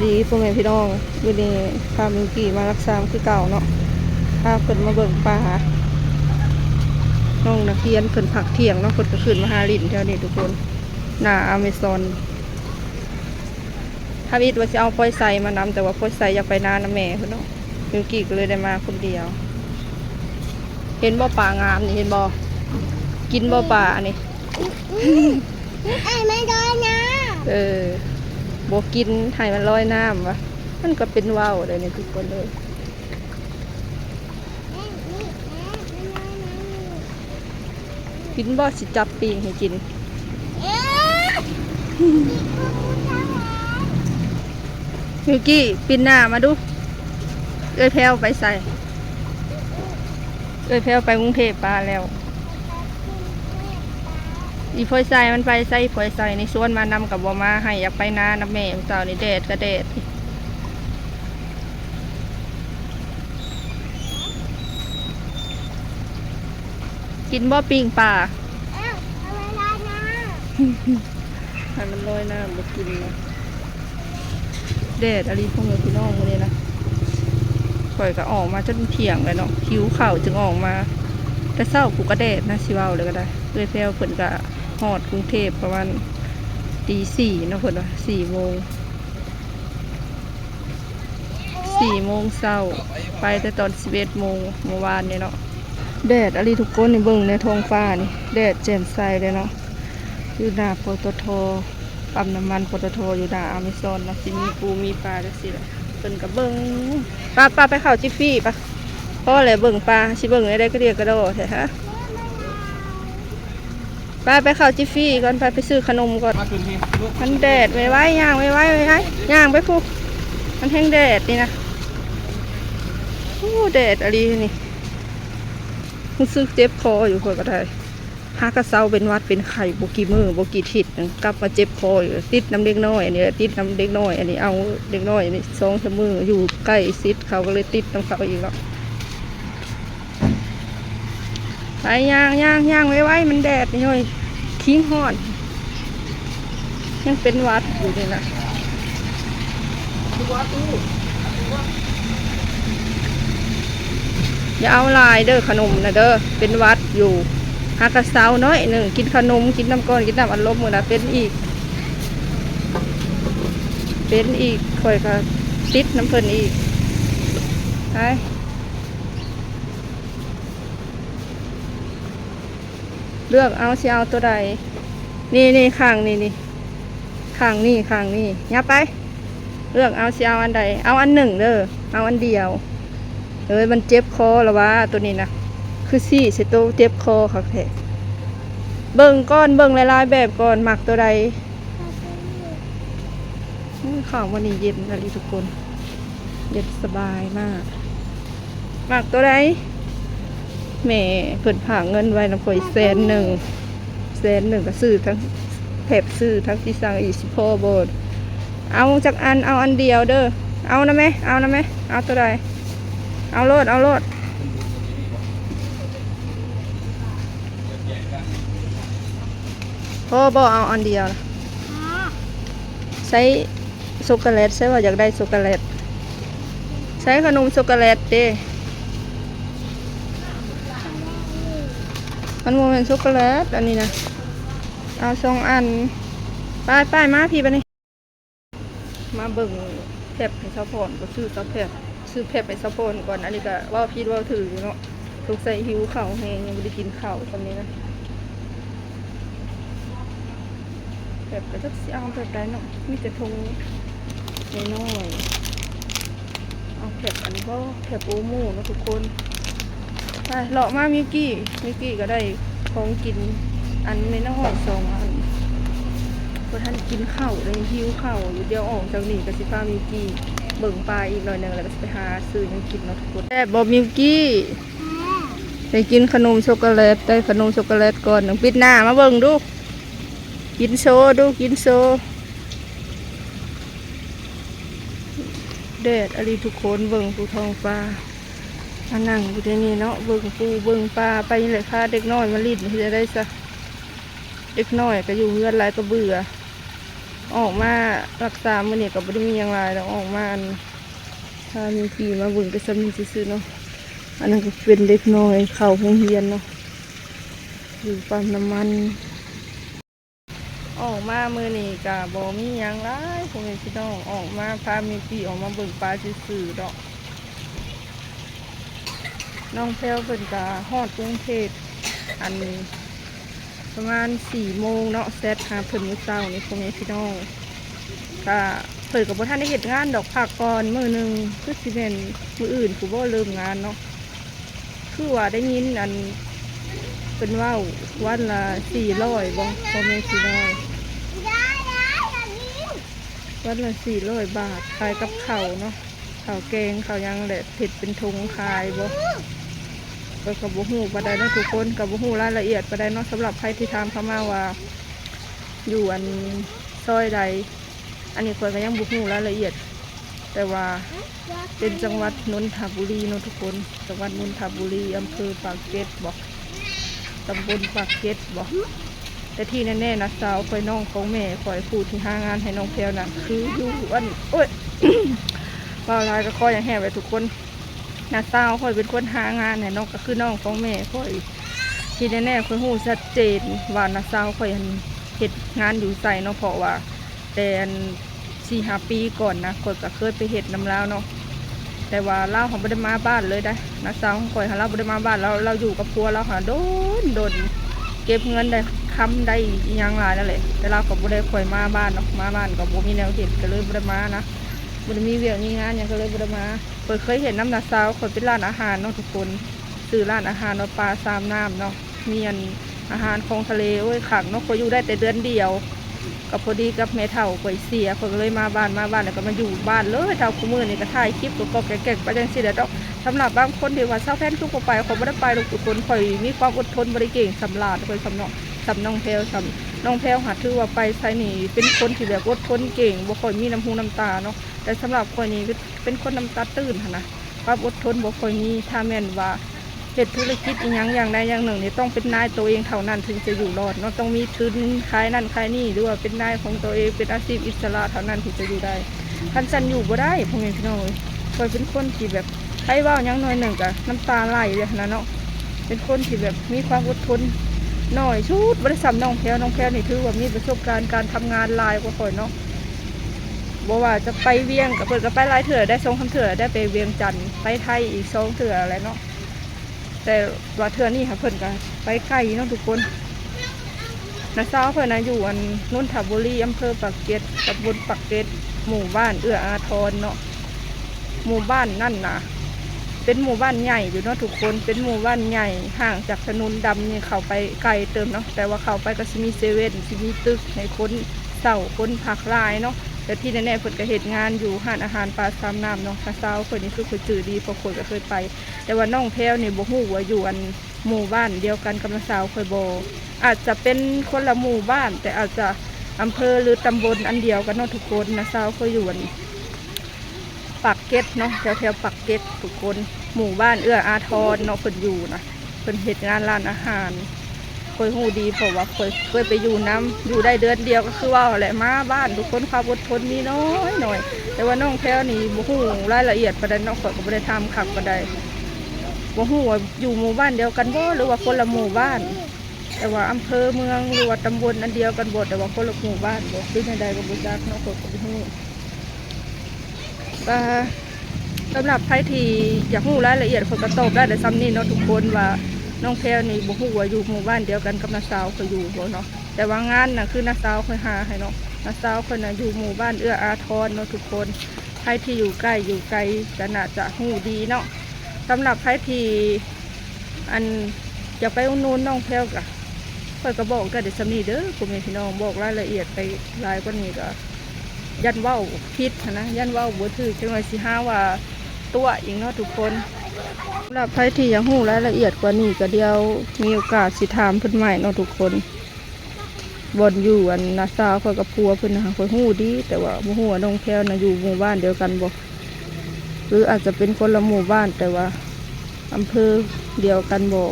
ดีพ่อแม่พี่น้องวันนี้พามิวกี้มารักษาคือเก่าเนาะพาเพิ่นมาเบิ่งปลาน้องนักเรียนเพิ่นผักเที่ยงเนาะเพิ่นก็ขึ้นมาหาลิ้นแถวนี้ทุกคนหน้าอเมซอนถ้าวิทย์ว่าจะเอาพลอยใส่มานำแต่ว่าพลอยใส่อยากไปนานนะแม่เพิ่นเนาะมิวกี้ก็เลยได้มาคนเดียวเห็นบ่ปลางามนี่เห็นบ่กินบ่ปลานี่ไอ้ไม่ได้นะบกินให้มันลอยน้ำวะมันก็เป็นว่าวเลยเนี่ยทุกคนเลยกินบ่สิจับปีงให้กินมิวกี้ปีนหน้ามาดูเอ้ยแพลวไปใส่เอ้ยแพลวไปกรุงเทพปลาแล้วอีพลอยใส่มันไปใส่พลอยใส่ในสวนมานำกับบัวมาให้อยากไปนาน้ำแม่เจ้านี่แดดก็แดดกินบ่ปิ้งปลาให้มันลอยน้ำบ่กินนะแดดอะไรพวกนี้พี่น้องมาเลยนะข่อยก็ออกมาจนเที่ยงเลยเนาะคิ้วเข่าจึงออกมาแต่เศร้าผูกกระแดดนะชิวเอาเลยก็ได้เลยแพลวเพิ่นก็ฮอดกรุงเทพประมาณตี 4นะเพิ่นว่า4 โมงเช้าไปแต่ตอน11 โมงเมื่อวานเนี่ยเนาะแดดอะไรทุกคนในเบิ่งในท้องฟ้านี่แดดแจ่มใสเลยเนาะอยู่หน้าปตท.ปั๊มน้ำมันปตท.อยู่หน้าอเมซอนนะสิมีปูมีปลาจังซี่แหละเพิ่นก็เบิ่งป้าไปเข้าจิฟฟี่ปะเพราะอะไรเบิ่งปลาสิเบิ่งได้ก็เรียกกระโดดแท้ฮะไปเข้าจิฟฟี่ก่อนไปซื้อขนมก่อนมันแดดไว้ย่างไว้ย่างไปพูมันแห้งแดดนี่นะโอ้แดดอะไรนี่รู้สึกเจ็บคออยู่คนก็ได้หากระเซาเป็นวัดเป็นไข่โบกีมือโบกีทิศกลับมาเจ็บคออยู่ติดน้ำเด็กน้อยอันนี้ติดน้ำเด็กน้อยอันนี้เอาเด็กน้อยอันนี้2 มืออยู่ใกล้ซิดเขาก็เลยติดน้ำเขาอีกแล้วไปย่างไว้มันแดดนี่เลยทิ้งห่อนยังเป็นวัดอยู่เลยนะอย่าเอาลายเด้อขนมนะเด้อเป็นวัดอยู่หากระเซาน้อยหนึ่งกินขนมกินน้ำก้อนกินน้ำอัดลมมือนะเป็นอีกคอยก็ติดน้ำเพลินอีกไปเลือกเอาสิเอาตัวใดนี่ข้างนี่ข้างนี่ยับไปเลือกเอาสิเอาอันใดเอาอันหนึ่งเด้อเอาอันเดียวมันเจ็บคอแล้ววะตัวนี้นะคือซี่เสโตเจ็บคอค่ะแท้เบิ่งก้อนเบิ่งลายๆแบบก่อนหมักตัวใดข้าววันนี้เย็นอะไรทุกคนเย็นสบายมากหมักตัวใดแม่เพิ่นผ่าเงินไว้นะข่อย100,000ก็ซื้อทั้งแผบซื้อทั้งที่สั่งอีก10 พ่อบทเอาจากเอาอันเดียวเด้อเอานะแม่เอาตัวใดเอาโลดพ่อบอกเอาอันเดียวใช้ช็อกโกแลตใช่ว่าอยากได้ช็อกโกแลตใช้ขนมช็อกโกแลตเด้มันโมเป็นช็อกโกแลตอันนี้นะเอา2 อันไปมาพี่ไปนี่มาเบิ่งแผบให้ซัพพอร์ตก็ซื้อซัพแผบซื้อแผบไปซัพพอร์ตก่อนอันนี้ก็ว่าพี่ว่าถือเนาะทุกใส่หิวข้าวแห้งยังไม่ได้กินข้าวตอนนี้นะแบบก็จะเอาแบบใดเนาะมีแต่ทงน้อยเอาแบบอันก็แบบโอโม่นะทุกคนไปเลาะมามิวกี้ก็ได้ของกินอันน้อย2 อันเพราะท่านกินข้าวเลยหิวข้าวอยู่เดียวออกจากนี่กับสิฟ้ามิวกี้เบิ่งปลาอีกหน่อยนึงแล้วก็ไปหาซื้อยังกินเนาะทุกคนแต่บอกมิวกี้ไปกินขนมช็อกโกแลตได้ขนมช็อกโกแลตก่อนปิดหน้ามาเบิ่งดูกินโซแดดอะไรทุกคนเบิ่งภูท้องฟ้าอันนั่งอยู่ที่นี่เนาะเบิ่งปูเบิ่งปลาไปเลยค่ะเด็กน้อยมาลิ้นจะได้ซะเด็กน้อยก็อยู่เฮือนไรก็เบื่อ ออกมารักษามื้อนี้ก็บ่ได้มีหยังหลายแล้วออกมาอันถ้ามีพี่มาเบิ่งก็ซ้ำนี้ซื่อๆเนาะอันนั้นก็เป็นเด็กน้อยเข้าโรงเรียนเนาะอยู่ปั๊มน้ำมันออกมามื้อนี้ก็บ่มีหยังหลายพ่อแม่พี่น้องออกมาพามีพี่ออกมาเบิ่งปลาซื่อๆดอกน้องแพรวเพิ่นก็ฮอดกรุงเทพอันประมาณ4 โมงเนาะแซดหาเพิ่นมื้อเช้านี่พ่อแม่พี่น้องก็เพิ่นก็บ่ทันได้เฮ็ดงานดอกพักก่อนมื้อหนึงคือสิแม่นมื้ออื่นผู้บ่เริ่มงานเนาะคือว่าได้ยินอันเพิ่นเว้าวันละ400บ่พ่อแม่พี่น้องวันละ400 บาทขายกับข้าวเนาะข้าวแกงข้าวหยังแหละเผ็ดเป็นถุงขายบ่ก็กับบ่ฮู้ปานใดเนาะทุกคนกับบ่ฮู้รายละเอียดปานใดเนาะสำหรับใครที่ถามเข้ามาว่าอยู่อันซอยใดอันนี้ข้อยก็ยังบ่ฮู้รายละเอียดแต่ว่าเป็นจังหวัดนนทบุรีเนาะทุกคนจังหวัดนนทบุรีอำเภอปากเกร็ดบ่ตำบลปากเกร็ดบ่แต่ที่แน่ๆนะสาวข้อยน้องของแม่ข้อยผู้ที่หางานให้น้องแพรวน่ะคืออยู่อันโอ้ย ว่าลายก็ข้อยอย่างแห่ไว้ทุกคนน้าสาวข้อยเป็นคนหางานเนี่ยน้องก็คือน้องของแม่ข้อยที่แน่ๆข้อยหูชัดเจนว่าน้าสาวข้อยเฮ็ดงานอยู่ใส่เนาะเพราะว่าแต่4-5 ปีก่อนนะข้อยก็เคยไปเฮ็ดน้ำลาวเนาะแต่ว่าเราเขาไม่ได้มาบ้านเลยได้น้าสาวของข้อยเราไม่ได้มาบ้านเราอยู่กับพัวเราหาโดนเก็บเงินได้ค้ำได้ยังหลายนั่นแหละแต่เราก็ไม่ได้ค่อยมาบ้านเนาะมาบ้านก็บ่มีแนวเฮ็ดก็เลยไม่ได้มานะบ่ได้มีเวียกมีงานอย่างก็เลยบ่ได้มาเคยเห็นน้ำนาซาวเคยเป็นร้านอาหารเนาะทุกคนซื้อร้านอาหารเนาะปลาสามน้ำเนาะมีอาหารของทะเลโอ้ยขังเนาะเคยอยู่ได้แต่เดือนเดียวก็พอดีกับแม่เฒ่าเคยเสียเคยเลยมาบ้านแล้วก็มาอยู่บ้านเลยเฒ่าคู่มือนี่ก็ถ่ายคลิปก็แก่ๆไปจังซี่แหละเนาะสำหรับบางคนที่ว่าเศร้าแพนทุกข์ไปเขาไม่ได้ไปทุกคนคอยมีความอดทนบริเก่งสำลาดคอยสำเนาะสำน้องแพลวน้องแพลวหาถือว่าไปไซนี่เป็นคนที่แบบอดทนเก่งบ่ค่อยมีน้ำหูน้ำตาเนาะแต่สำหรับคนนี้เป็นคนน้ำตาตื้นนะความอดทนบ่ค่อยมีถ้าแม่นว่าเหตุธุรกิจอย่างใดอย่างหนึ่งนี่ต้องเป็นนายตัวเองเท่านั้นถึงจะอยู่รอดเนาะต้องมีทุนขายนั่นขายนี่หรือว่าเป็นนายของตัวเองเป็นอาชีพอิสระเท่านั้นถึงจะอยู่ได้คันสันอยู่บ่ได้พ่อแม่พี่น้องคอยเป็นคนที่แบบใครว่ายังน้อยหนึ่งกับน้ำตาไหลเลยนะเนาะเป็นคนที่แบบมีความอดทนหน่อยชุดบริษัทน้องแพรนี่ถือว่ามีประสบการณ์การทำงานหลายกว่าคนเนาะบอกว่าจะไปเวียงกับเปิดก็ไปหลายเถื่อได้2 คำเถื่อได้ไปเวียงจันทร์ไปไทยอีก2 เถื่ออะไรเนาะแต่ว่าเถื่อนี่ค่ะเพิ่นก็ไปไกลเนาะทุกคนน้าสาวเพิ่นนะอยู่อันนนทบุรีอำเภอปากเกร็ดตำบลปากเกร็ดหมู่บ้านเอื้ออาทรเนาะหมู่บ้านนั่นนะเป็นหมู่บ้านใหญ่อยู่เนาะทุกคนเป็นหมู่บ้านใหญ่ห่างจากถนนดำนี่เข้าไปไกลเติมเนาะแต่ว่าเข้าไปก็จะมีเซเว่นจะมีตึกให้คนเช่าคนพักรายเนาะแต่ที่แน่ๆเพิ่นก็เฮ็ดงานอยู่ร้านอาหารปลาสามน้ำเนาะน้าสาวเพิ่นนี่คือคนจื่อดีเพราะคนก็เคยไปแต่ว่าน้องแพรวนี่บ่ฮู้ว่าอยู่อันหมู่บ้านเดียวกันกับน้าสาวเคยบ่อาจจะเป็นคนละหมู่บ้านแต่อาจจะอำเภอหรือตำบลอันเดียวกันเนาะทุกคนน้าสาวเคยอยู่อันปากเกร็ดเนาะแถวปากเกร็ดทุกคนหมู่บ้านเอื้ออาทรเนาะเพิ่นอยู่นะเพิ่นเฮ็ดงานร้านอาหารเคยฮู้ดีเพราะว่าเคยไปอยู่น้ำอยู่ได้เดือนเดียวก็คือว่าแหละมาบ้านทุกคนความอดทนมีน้อยหน่อยแต่ว่าน้องแพรนี่บ่ฮู้รายละเอียดปานใดเนาะข้อยก็บ่ได้ถามคักปานใดบ่ฮู้ว่าอยู่หมู่บ้านเดียวกันบ่หรือว่าคนละหมู่บ้านแต่ว่าอำเภอเมืองหรือว่าตำบลอันเดียวกันบ่แต่ว่าคนละหมู่บ้านบ่คือจังใดก็บ่จักเนาะข้อยก็บ่ฮู้สำหรับใครที่อยากรู้รายละเอียดคนก็ตอบได้แต่ซ้ำนี่เนาะทุกคนว่าน้องแพรนี่บ่ฮู้ว่าอยู่หมู่บ้านเดียวกันกับน้าสาวเขาอยู่บ่เนาะแต่ว่างานน่ะคือน้าสาวเคยหาให้เนาะน้าสาวคนน่ะอยู่หมู่บ้านเอื้ออาทรเนาะทุกคนใครที่อยู่ใกล้อยู่ไกลก็น่าจะฮู้ดีเนาะสำหรับใครที่อันอยากไปอุดหนุนน้องแพรก็ค่อยก็บอกได้แต่ซ้ำนี่เด้อพ่อแม่พี่น้องบอกรายละเอียดไปหลายกว่านี้ก็ยันเว้าผิดนะยันเว้าบ่ถูกจังได๋สิหาว่าตัวอีกเนาะทุกคนสำหรับใครที่อยากรู้รายละเอียดกว่านี้ก็เดี๋ยวมีโอกาสสิถามเพิ่นใหม่เนาะทุกคนบ่อนอยู่อันน้าสาวเขากับผัวเพิ่นนะคะเพิ่นฮู้ดีแต่ว่าบ่ฮู้ว่าน้องแพรน่ะอยู่หมู่บ้านเดียวกันบ่หรืออาจจะเป็นคนละหมู่บ้านแต่ว่าอำเภอเดียวกันบ่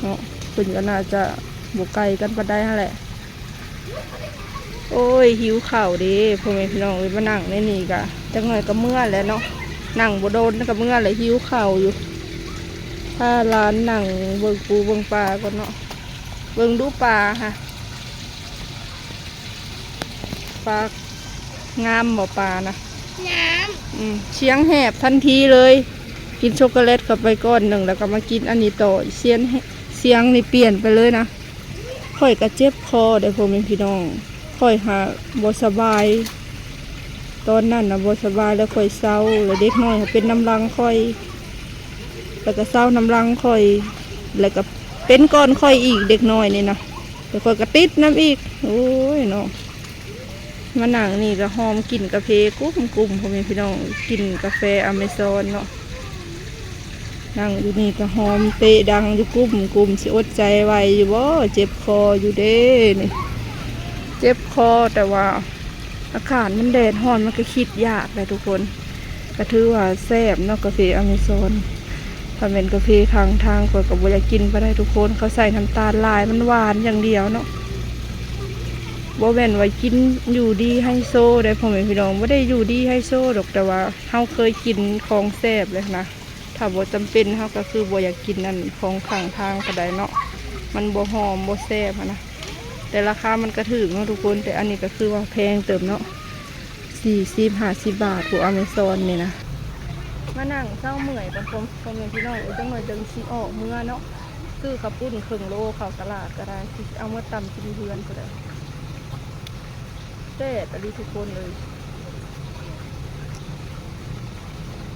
เนาะเพิ่นก็น่าจะบ่ไกลกันปานใดนั่นแหละ โอ้ยหิวข้าวเดิพ่อแม่พี่น้องเอ้ยมานั่งในนี่กะจังหน่อยก็เมื่อแล้วเนาะนั่งบ่โดนก็เมื่อเลยหิวข้าวอยู่ถ้าร้านนั่งเบิ่งปูเบิ่งปลาก่อนเนาะเบิ่งดูปลาค่ะปลางามบ่ปลานะ น้ เชียงแหบทันทีเลยกินช็อกโกแลตเข้าไปก้อนหนึ่งแล้วก็มากินอันนี้ต่อเสียงนี่เปลี่ยนไปเลยนะค่อยกระเจ็บคอเดี๋ยวผมเป็นพี่น้องค่อยหาบ่สบายตอนนั้นนะบ่สบายแล้วค่อยเศร้าแล้วเด็กน้อยเป็นน้ำรังค่อยแล้วก็เศร้าน้ำรังค่อยแล้วก็เป็นก้อนค่อยอีกเด็กน้อยนี่นะแล้วค่อยกระติดน้ำอีกโอ้ยน้องมานั่งนี่ก็หอมกลิ่นกาแฟกุ้มผมเป็นพี่น้องกินกาแฟอเมซอนเนาะนั่งอยู่นี่ก็หอมเตะดังอยู่กุ้มสิอดใจไว้อยู่บ่เจ็บคออยู่เด้นี่เจ็บคอแต่ว่าอากาศมันแดดร้อนมันก็คิดยากเลยทุกคนก็ถือว่าแซ่บเนาะกาแฟอเมซอนถ้าเป็นกาแฟทางก็บ่อยากกินไปได้ทุกคนเขาใส่น้ำตาลลายมันหวานอย่างเดียวเนาะบ่แม่นว่ากินอยู่ดีให้โซ่ได้พ่อแม่พี่น้องบ่ได้อยู่ดีให้โซ่ดอกแต่ว่าเฮาเคยกินของแซ่บเลยนะถ้าบ่จำเป็นเฮาก็คือบ่อยากกินนั่นของข้างทางก็ได้เนาะมันบ่หอมบ่แซ่บนะแต่ราคามันก็ถูกเนาะทุกคนแต่อันนี้ก็คือว่าแพงเติมเนาะ40-50 บาทของอเมซอนนี่นะมานั่งเศร้าเมื่อยกันพ่อแม่พี่น้องจังหน่อยจังสิออกเมื่อเนาะซื้อข้าวปุ้นครึ่งโลเข้าตลาดก็ได้สิเอามาตำกินเพื่อนก็ได้แซ่บอันนี้ทุกคนเลย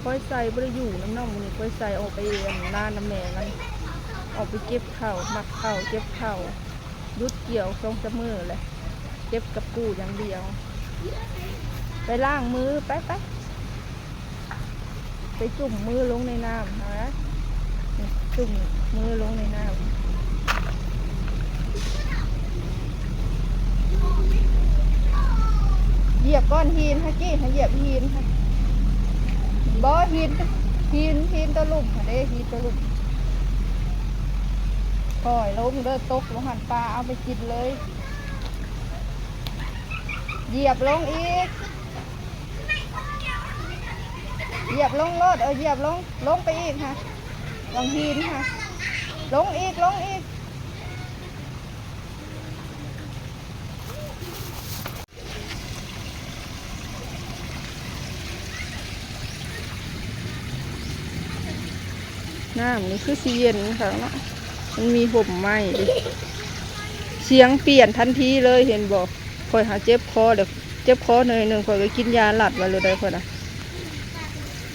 ค่อยใส่บริอยู่น้ำน่องมันค่อยใส่ออกไปร้านน้ำแม่กันออกไปเก็บข้าวหมักข้าวเก็บข้าวยุดเกี่ยว2-3 มื้อเลยเก็บกับปูอย่างเดียวไปล้างมือไปจุ่มมือลงในน้ำนะจุ่มมือลงในน้ำเหยียบก้อนหินฮะกี้เหยียบหินค่ะบ่หินตะลุ่มค่ะเด้หินตะลุ่มปล่อยลงเด้อตกลงหันปลาเอาไปกินเลยเหยียบลงอีกเหยียบลงรถเหยียบลงไปอีกค่ะลงหินค่ะลงอีกน้ำนี่คือสีเย็นค่ะเนาะมันมีห่มไหมดิเสียงเปลี่ยนทันทีเลยเห็นบอกคอยหาเจ็บคอเดี๋ยวเจ็บคอหน่อยหนึ่งคอยก็กินยาหลัดมาเลยได้คนนะ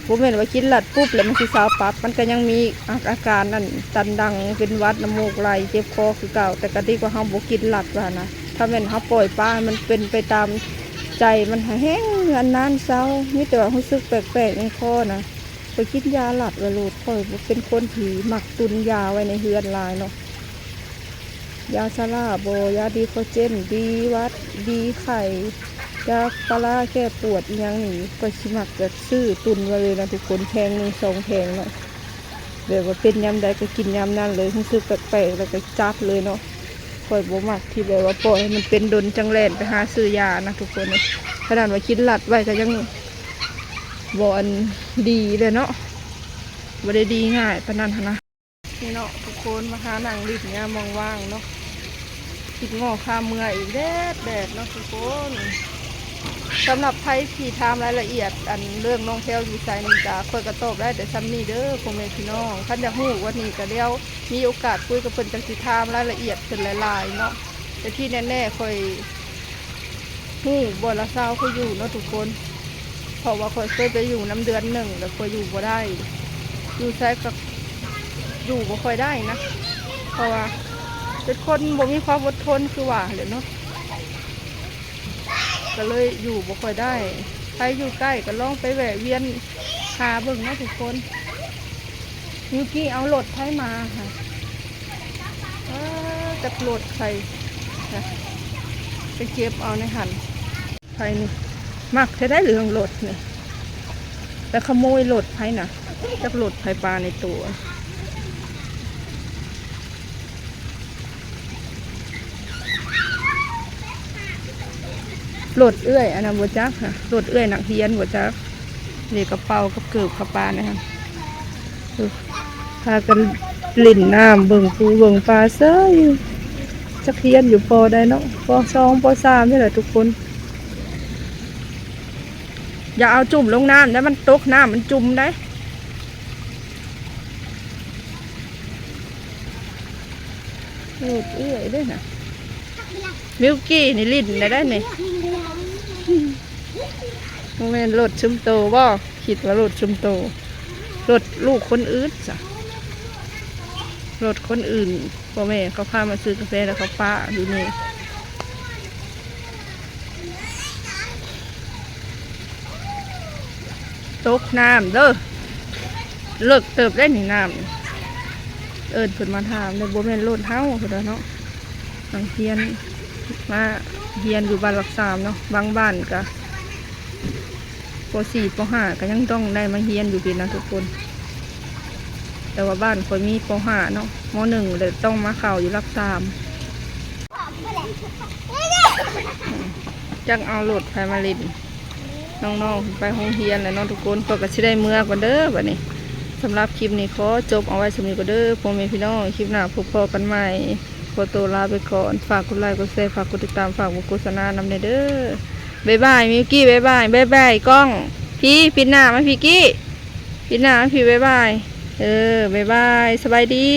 ผมเห็นว่ากินหลัดปุ๊บแล้วมันคือสาวปั๊บมันก็ยังมีอาการนั่นตันดังเป็นวัดน้ำมูกไหลเจ็บคอคือเก่าแต่ก็ดีกว่าเขาบอกกินหลัดว่านะถ้าเป็นเขาปล่อยป้ามันเป็นไปตามใจมันแห้งอันนั้นเศร้ามีแต่ว่ารู้สึกแปลกๆในคอนะไปกินยาหลัดว่าโลดคอยเป็นคนผีหมักตุนยาไว้ในเฮือนลายเนาะยาซาลาโบยาดีโคเจนดีวัดดีไข่ยาปลาแก้ปวดอย่างนี้ก็ชิมักจะซื้อตุนไว้เลยนะทุกคนแพง1-2แพงเนาะเดี๋ยวว่าเป็นยำใดก็กินยำนั่นเลยรู้สึกแปลกๆแล้วก็จัดเลยเนาะคอยบ่มักที่แบบว่าปล่อยมันเป็นดนจังแลนไปหาซื้อยานะทุกคนเลยขนาดว่ากินหลัดไว้ก็ยังบ่อันดีเลยเนาะบ่ได้ดีง่ายปานนั้นนะนี่เนาะทุกคนมาหาหนังดิบเนี่ยมองว่างเนาะกินงอข้ามเมื่ออีกแดดเนาะทุกคนสำหรับใครที่ถามรายละเอียดอันเรื่องน้องแพลวอยู่ไซนินจาคอยกระตอบได้แต่ซ้ำนี่เด้อพ่อแม่พี่น้องท่านอยากรู้วันนี้ก็เดี๋ยวมีโอกาสคุยกับเพิ่นจังสิถามรายละเอียดเป็นหลายๆเนาะแต่ที่แน่ๆคอยหู้บ่ละเศร้าเขาอยู่เนาะทุกคนเพราะว่าคอยเคยไปอยู่น้ำเดือนหนึ่งแล้วคอยอยู่บ่ได้อยู่ใช้กับอยู่บ่ค่อยได้นะเพราะว่าเป็นคนบ่มีความอดทนคือว่าเลยเนาะก็เลยอยู่บ่ค่อยได้ใครอยู่ใกล้ก็ลองไปแวะเวียนหาเบิ่งนะทุกคนยูกี้เอารถไถมาค่ะจะรถใครไปเก็บเอาในหันไผนี่มักจะได้เหลืองรถเนี่ยแต่ขโมยรถไผน่ะจักรถไผปลาในตัว โหลดเอื้อยอันนั้นบ่จักค่ะโหลดเอื้อยนักเรียนบ่จักนี่กระเป๋ากับเกือบกับปลานะคะพากันลิ่นน้ำเบิ่งปูเบิ่งปลาเซ้ยจักเรียนอยู่ปอได้เนาะปอ2ปอ3นี่แหละทุกคนอย่าเอาจุ่มลงน้ำแล้วมันตกน้ำมันจุ่มได้โหลดเอื้อยด้วยนะมิวกี้นี่ลิ้นได้นี่โมเมนต์รถชุมโตบ่คิดว่ารถชุมโตรถลูกคนอื่นจ้ะรถคนอื่นพ่อแม่เขาพามาซื้อกาแฟแล้วเขาป้าอยู่นี่ตกน้ำเด้อเลิกเติบได้หนึ่งน้ำเอิญเพิ่นมาถามในโบแมนรถเฮ้าเพิ่นว่าเนาะบางเฮียนมาเฮียนอยู่บ้านหลัก3เนาะบางบ้านก็ป.4 ป.5ก็ยังต้องได้มาเฮียนอยู่พี่นะทุกคนแต่ว่าบ้านคอยมีป.5เนาะม.1เลยต้องมาเข้าอยู่หลัก3จังเอารถไปมาลินน้องๆไปโรงเรียนแล้วเนาะทุกคนเพื่อก็สิได้เมื่อก่อนเด้อบัดนี้สำหรับคลิปนี้ขอจบเอาไว้สำหรับก่อนเด้อพ่อแม่พี่น้องคลิปหน้าพบกันใหม่ขอตัวลาไปก่อนฝากกดไลค์กดแชร์ฝากกดติดตามฝากโฆษณานำเด้อบ๊ายบายมิวกี้บ๊ายบายบ๊ายบายกล้องพี่ปิดหน้ามาพี่กี้ปิดหน้ามาพี่บ๊ายบายบ๊ายบายสบายดี